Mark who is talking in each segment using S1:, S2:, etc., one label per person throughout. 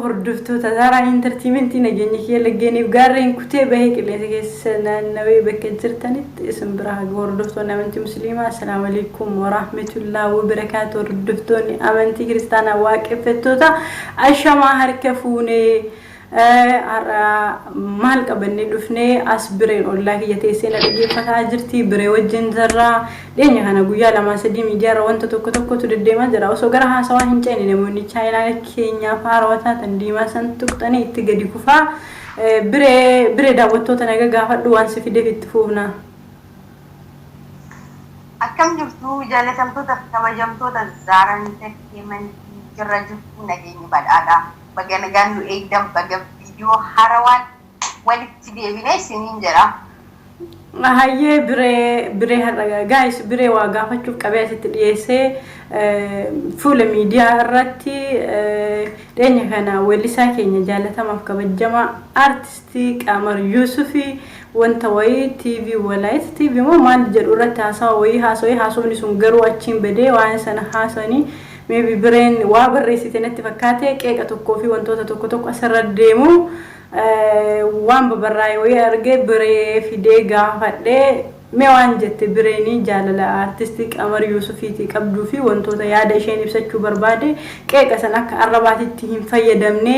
S1: hordoftoota tazara entertainment nageenya kee lageeniif gaarreen kutee bahee qilleensa keessa nawee bakka jirtanitti isin bira hordoftoonni amantii musliimaa assalaamu alaykum wa rahmatullahi wa barakaatuh hordoftoonni amantii kiristaanaa waaqeffattoota ashamaa harka fuunee maal qabannee dhufnee as bireen ollaa kiyya teessee na dhaggeeffataa jirti biree wajjin zarraa dheenya kana guyyaa lama sadii miidiyaarra wanta tokkotu deddeemaa jira osoo gara haasawaa hin ceene namoonni chaayinaa keenyaa faarawwataa tan diimaa san tuqxanii itti gadi kufaa biree daawwattoota naga gaafadhu waan si fideef itti fuufna.
S2: Akkam jirtu jaalatamtoota kabajamtoota Zara Entertainment jirra jirtu nageenyi badhaadhaa. Bagan gandu eegdam baga video harawan walitti deebinee siniin jira.
S1: Hayyee biree har'a guys biree waa gaafachuuf qabee asitti dhiyeessee fuula miidiyaa irratti dheenya kana weellisaa keenya jaalatamaaf kabajamaa artistii Qamar Yusufi wanta wayii TV Walaayit TV moo maal jedhu irratti haasawa wayii haasofni sun garuu achiin badee waan sana haasanii maybe bireen waa barreessite natti fakkaate qeeqa tokkoo fi wantoota tokko asirra deemu waan babarraa'e wayii argee biree fidee gaafadhee mee waan jette bireeni jaalala artistii Qamar Yusufiitii qabduu fi wantoota yaada isheen ibsachuu barbaade qeeqa san akka arrabaatitti hin fayyadamne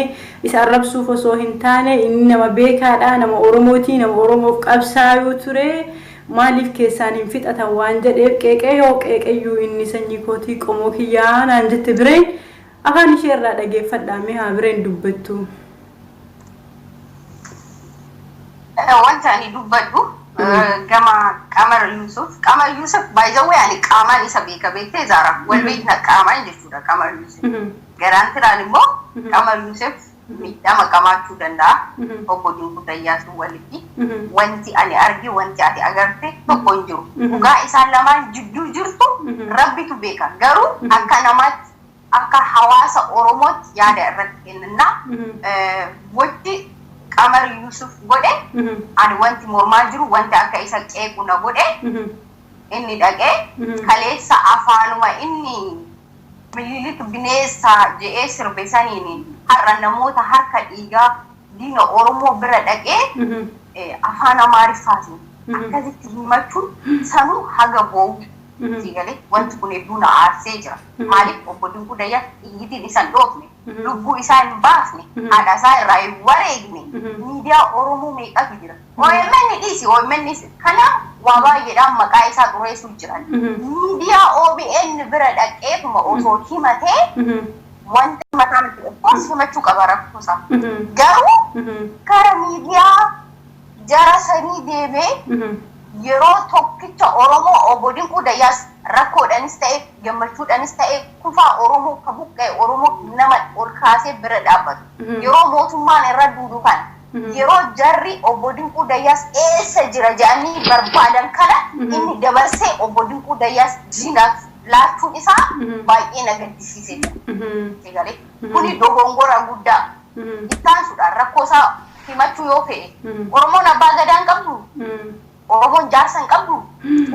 S1: isa arrabsuuf osoo hin taane inni nama beekaadha nama Oromootii nama Oromoof qabsaayuu ture Malif keessaan hin fixatan waan jedheef qeeqeyyuu inni sanyii kootii qomoo kiyyaa naan jette bireen afaan ishee irraa dhageeffadhaa mee haa bireen dubbattu.
S2: Wanta ani dubbadhu gama Qamar Yusuf by the way ani qaamaan isa beeka beektee Zara wal beekna qaamaan jechuudha Qamar Yusuf garaan tiraan immoo Qamar Yusuf miidhama qabaachuu danda'a obbo Dinquu Dayyaasu walitti wanti ani argi wanti ati agarte tokko hin jiru dhugaa isaan lamaan jidduu jirtu rabbitu beeka garuu akka namaatti akka hawaasa Oromootti yaada irratti kennannaa wanti Qamar Yusuf godhe ani wanti mormaa jiru wanti akka isa qeequ na godhe inni dhaqee kaleessa afaanuma inni mililik bineensa je'ee sirbe saniini har'a namoota harka dhiigaa diina Oromoo bira dhaqee afaan Amaariffaatiin akkasitti himachuun sanuu haga boo'u sigalee wanti kun hedduu na aarsee jira maaliif obbo Dinquu Dayyaa iyyitiin isan dhoofne lubbuu isaa hin baafne haadha isaa irraa hin wareegne miidiyaa Oromoo meeqatu jira OMN dhiisi OMN kana waa baay'eedhaan maqaa isaa xureessuu jiran miidiyaa OBN bira dhaqeetuma osoo himatee wanta mataan of himachuu qaba rakkosa garuu kara miidiyaa jara sanii deemee yeroo tokkicha Oromoo obbo Dinquu Dayyaas rakkoodhanis ta'e gammachuudhanis ta'e kufaa Oromoo ka buqqee Oromoo nama ol kaasee bira dhaabbatu yeroo mootummaan irra duudu kana yeroo jarri obbo Dinquu Dayyaas eessa jira jedhanii barbaadan kana inni dabarsee obbo Dinquu Dayyaas diinaaf laachuun isaa baay'ee na gaddisiisee jira. Kuni dogongora guddaa ittaan sudhaan rakkoo isaa himachuu yoo fe'e Oromoon abbaa gadaan qabdu Oromoon jaarsan qabdu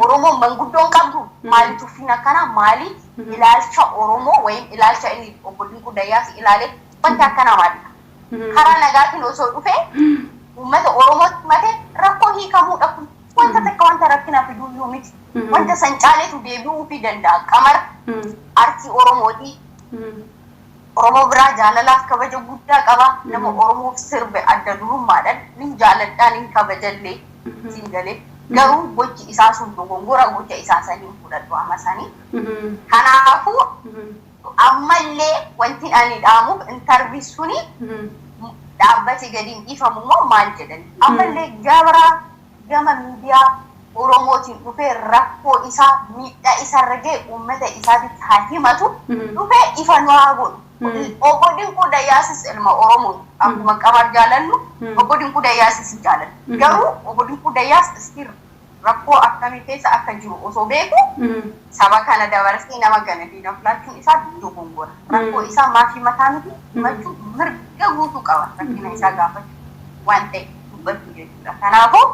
S2: Oromoon manguddoon qabdu maali tuffin akkana maali ilaalcha Oromoo wayim ilaalcha inni obbo Dinquu Dayyaas ilaale wanta akkana maali karaa nagaatiin osoo dhufe uummata Oromootti mate rakkoo hiikamuu dhabu wanta takka wanta rakkina fiduu miti wanta san caaleetu deebi'uu fi danda'a Qamar artii Oromooti Oromoo biraa jaalalaaf kabaja guddaa qaba nama Oromoof sirbe adda durummaadhaan nin jaaladhaan nin kabajallee singalee garuu gochi isaa sun dogongora gocha isaa saniin fudhadhu amma sanii kanaafuu ammallee wanti ani dhaamuuf intarvii suni dhaabbate gadiin dhiifamu moo maal jedhan ammallee gama miidiyaa Oromootiin dhufee rakkoo isaa miidhaa isarra ga'e uummata isaatitti haa himatu dhufee ifa nu haa godhu obbo Dinquu Dayyaasis ilma Oromoo akkuma Qamar jaalannu obbo Dinquu Dayyaasis jaalannu garuu obbo Dinquu Dayyaas istir rakkoo akkamii keessa akka jiru osoo beeku saba kana dabarsee nama gana fi naflaachuun isaa dogongora. Rakkoo isaa maafii mataa miti himachuu mirga guutuu qaba. Rakkina isaa gaafachuu waan ta'e dubbachuu jechuudha. Kanaafuu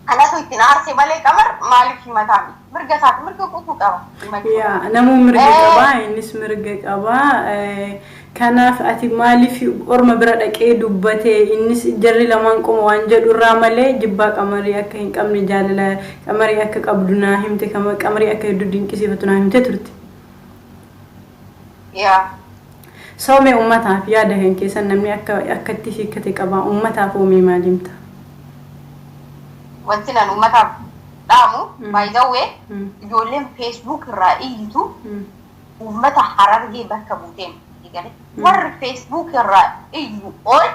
S2: anatu ittiin aarsee malee Qamar maaliif himataa miti? Mirga isaati mirga guutuu qaba.
S1: Yaa namuu mirga qaba innis mirga qaba. Kanaaf ati maaliif orma bira dhaqee dubbate innis jarri lamaan qoma waan jedhu irraa malee jibbaa Qamarii akka hin qabne jaalala Qamarii akka qabdu naa himte Qamarii akka hedduu dinqisiifatu naa himte turte.
S2: Yaa.
S1: Soomee uummataaf yaada hin keessan namni akkatti hiikkate qaba uummataaf oomii maal himta?
S2: Wanti nan uummataaf dhaamu by the way ijoolleen Facebook irraa iyyitu uummata Harargee bakka buuteen. Warri Facebook irraa iyyu ol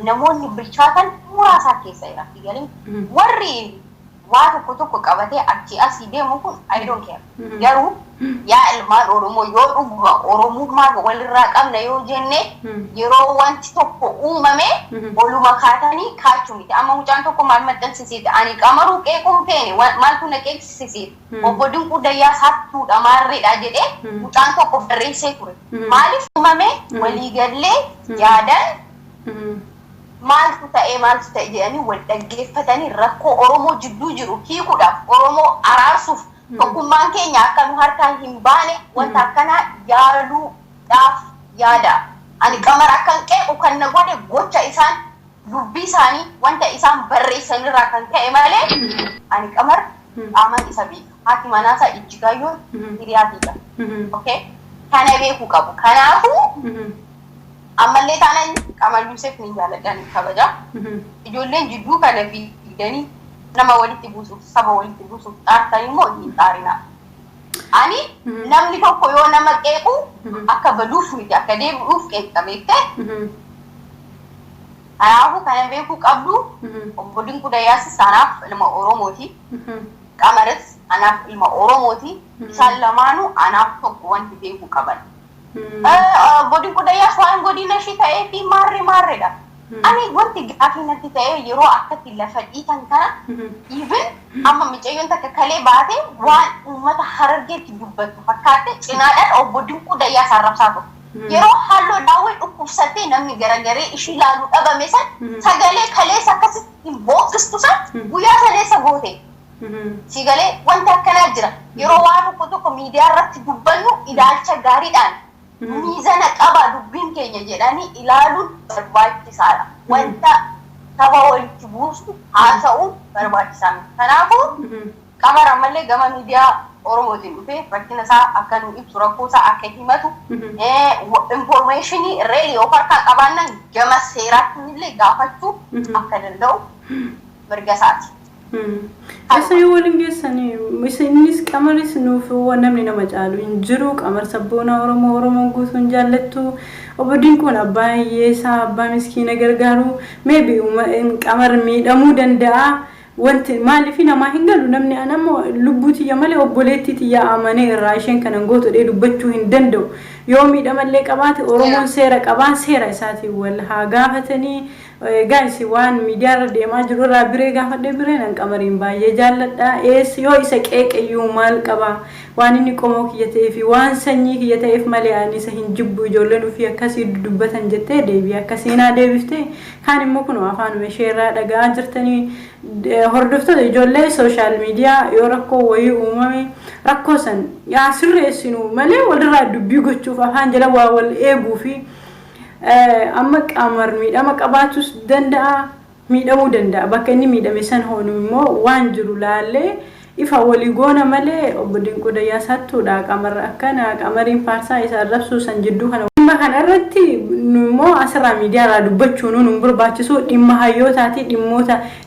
S2: namoonni bilchaatan muraasa keessa jira. Warri waa tokko qabatee achi asii deemu kun I don't care. Garuu yaa ilmaan Oromoo yoo dhuguma Oromummaa walirraa qabna yoo jenne yeroo wanti tokko uumame oluma kaatanii kaachuu miti. Amma mucaan tokko maal maxxansisiite ani Qamaruu qeequun feene maaltu na qeeqsisiite obbo Dinquu Dayyaa saattuudha maarreedha jedhee mucaan tokko barreessee ture. Maaliif uumame waliigallee yaadan maaltu ta'e jedhanii wal dhaggeeffatanii rakkoo Oromoo jidduu jiru hiikuudhaaf Oromoo araarsuuf tokkummaan keenya akka nu harkaan hin baane wanta akkanaa yaaluudhaaf yaada. Ani Qamar akkan qeequ kan na godhe gocha isaan dubbii isaanii wanta isaan barreessanirraa kan ta'e malee ani Qamar qaamaan isa beeka. Haati manaasaa Ijjigaayyoon hiriyaatiidha. Okay? Kana beekuu qabu. Kanaafuu ammallee taanaan Qamar Yusuf ni jaaladhaan kabaja. Ijoolleen jidduu kana fiiganii nama walitti buusuuf saba walitti buusuuf xaartan immoo hin xaarinaa. Ani namni tokko yoo nama qeequ akka baduuf miti akka deebi'uuf qeeqa beektee. Kanaafuu kana beekuu qabdu obbo Dinquu Dayyaas anaaf ilma Oromooti. Qamaris anaaf ilma Oromooti. Isaan lamaanuu anaaf tokko wanti beekuu qaban. Obbo Dinquu Dayyaas waan godina ishii ta'ee fi maarreedha. Ani wanti gaaffii natti ta'e yeroo akkatti lafa dhiitan kana even amma mucayyoon takka kalee baate waan uummata Harargeetti dubbatu fakkaate cinaadhaan obbo Dinquu Dayyaas arrabsaa ture. Yeroo halluu daawwee dhukkubsattee namni garagaree ishii ilaaluu dhabame san sagalee kaleessa akkasitti boqqistu san guyyaa saleessa goote. Sagalee wanta akkanaa jira. Yeroo waa tokko miidiyaa irratti dubbannu ilaalcha gaariidhaan miizana qaba dubbiin keenya jedhanii ilaaluun barbaachisaadha. Wanta saba walitti buusu haasa'uun barbaachisaa miti. Kanaafuu Qamar ammallee gama miidiyaa Oromootiin dhufee rakkina isaa akka nu ibsu rakkoo isaa akka himatu informationii reelii of harkaa qabaannan gama seeraatti illee gaafachuu akka danda'u mirga isaati.
S1: Asii waliin geessanii innis Qamaris nuuf namni nama caalu hin jiru. Qamar sabboona Oromoon guutuun jaallattu. Obbo Dinquun abbaa hiyyeessaa abbaa miskiina gargaaru maybe Qamar miidhamuu danda'a. Wanti maaliif nama hin galu namni anammoo lubbuuti ya malee obboleettiiti ya amane irraa isheen kanan gootu dhee dubbachuu hin danda'u. Yoo miidhamallee qabaate Oromoon seera qabaa seera isaatiin wal haa gaafatanii. Guys waan miidiyaa irra deemaa jiru irraa biree gaafadhe bireen Qamariin baay'ee jaalladha. Yoo isa qeeqeyyuu maal qaba waan inni qomoo kiyya ta'ee fi waan sanyii kiyya ta'eef malee ani isa hin jibbu ijoolleen ofii akkasii dubbatan jettee deebii akkasiinaa deebiftee kaan immoo kun afaan ishee irraa dhagaa jirtanii hordoftoota ijoollee sooshaal miidiyaa yoo rakkoo wayii uumame rakkoo san yaa sirreessinu malee walirraa dubbii gochuuf afaan jala waa wal eeguu fi amma Qamar miidhama qabaatus danda'a miidhamuu danda'a bakka inni miidhame san hoonu immoo waan jiru laallee ifa walii goona malee obbo Dinquu Dayyaas hattuudha. Qamar akkana Qamariin faarsaa isa arrabsuu san jidduu kana dhimma kana irratti immoo asirraa miidiyaa irraa dubbachuun nu barbaachisu dhimma hayyootaati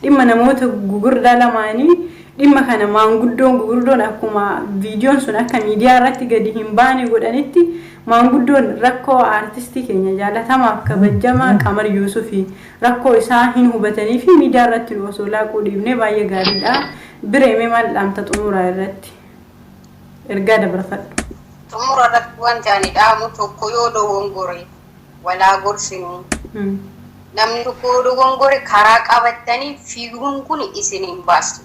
S1: dhimma namoota gugurdaa lamaanii dhimma kana maanguddoon akkuma viidiyoon sun akka miidiyaa irratti gadi hin baane godhanitti maanguddoon rakkoo aartistii keenya jaalatamaa kabajamaa Qamar Yuusufi rakkoo isaa hin hubatanii fi miidiyaa irratti nu osoo laaquu dhiibnee baay'ee gaariidha. Bireemee maal dhaamta xumuraa irratti ergaa dabarfadhu.
S2: Xumura irratti wanti ani dhaamu tokko yoo dogongore walaa gorsinu namni tokko dogongore karaa qabatanii fiiguun kun isiniin baastu.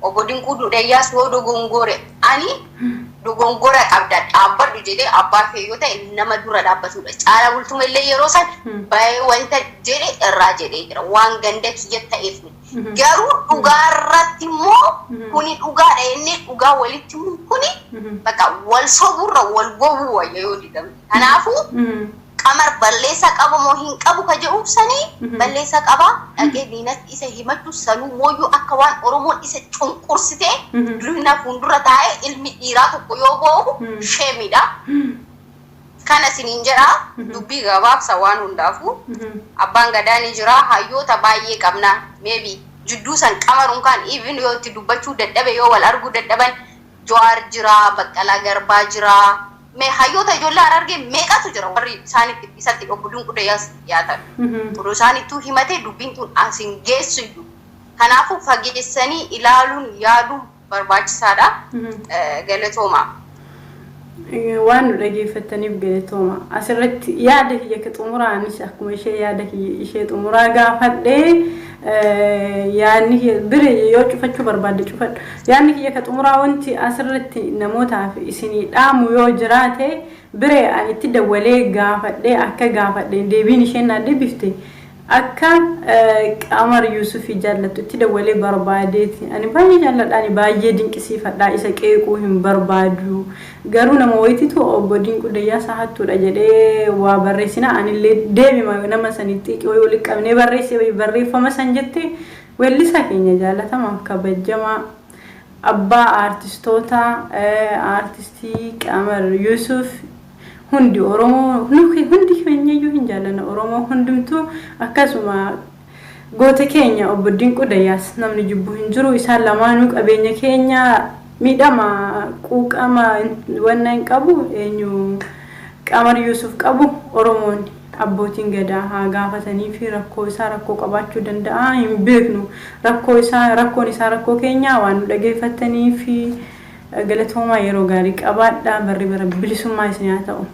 S2: Obbo Dinquu Dudayyaas yoo dogongore ani dogongora qabda dhaabbadhu jedhee abbaa kee yoo ta'e nama dura dhaabbatudha. Caala bultuma illee yeroo san baay'ee wanta jedhe irraa jedhee jira waan ganda kiyya ta'eef. Garuu dhugaarratti immoo kuni dhugaadha inni dhugaa walitti kuni bakka wal soburra wal gowwuu wayya yoo digamu. Kanaafuu Qamar balleessa qaba moo hin qabu ka jedhubsanii balleessa qaba dhaqee diinatti isa himatu sanuu mooyyuu akka waan Oromoon isa cunqursite durina fuuldura taa'ee ilmi dhiiraa tokko yoo boo'u sheemidha. Kana siniin jedha dubbii gabaabsa waan hundaafu abbaan gadaa ni jira hayyoota baay'ee qabna maybe jidduu san Qamaruun kan even yoo itti dubbachuu dadhabe yoo wal arguu dadhaban Jawaar jira Baqqalaa Garbaa jira. Me hayyoota ijoollee argee meeqatu jira warri isaanitti isatti Obbo Dinquu Dayyaas dhiyaatan. Odoo isaanittuu himatee dubbiin tun asin geessu iyyuu. Kanaafuu fageessanii ilaaluun yaaduun barbaachisaadha. Galatooma.
S1: Waan nu dhaggeeffataniif galatooma. Asirratti yaada kiyya ka xumuraanis akkuma ishee yaada kiyya ishee xumuraa gaafadhee yaanni bire yoo cufachuu barbaadde cufadhu. Yaanni kiyya ka xumuraa wanti asirratti namootaaf isinii dhaamu yoo jiraate bire ani itti dawwalee gaafadhee akka gaafadhee deebiin isheen naa deebifte akka Qamar Yuusuf jaallattu itti dawwalee barbaadeeti. Ani baay'ee jaalladha ani baay'ee dinqisiifadha isa qeequu hin barbaadu. Garuu nama wayititu Obbo Dinquu Dayyaas hattuudha jedhee waa barreessina anillee deebima nama sanitti waliin qabnee barreessee barreeffama san jette weellisaa keenya jaallatama kabajamaa abbaa aartistoota aartistii Qamar Yuusuf hundi Oromoo hundi keenyayyuu hin jaallanna Oromoo hundumtuu akkasuma goota keenya Obbo Dinquu Dayyaas namni jibbu hin jiru isaan lamaanuu qabeenya keenya midhama quuqama wannan qabu eenyu Qamar Yuusuf qabu Oromoon abbootiin gadaa haa gaafatanii fi rakkoo isaa rakkoo qabaachuu danda'a hin beeknu rakkoon isaa rakkoo keenya waan nu dhaggeeffatanii fi galatoomaa yeroo gaarii qabaadha barri bara bilisummaa isin haa ta'u.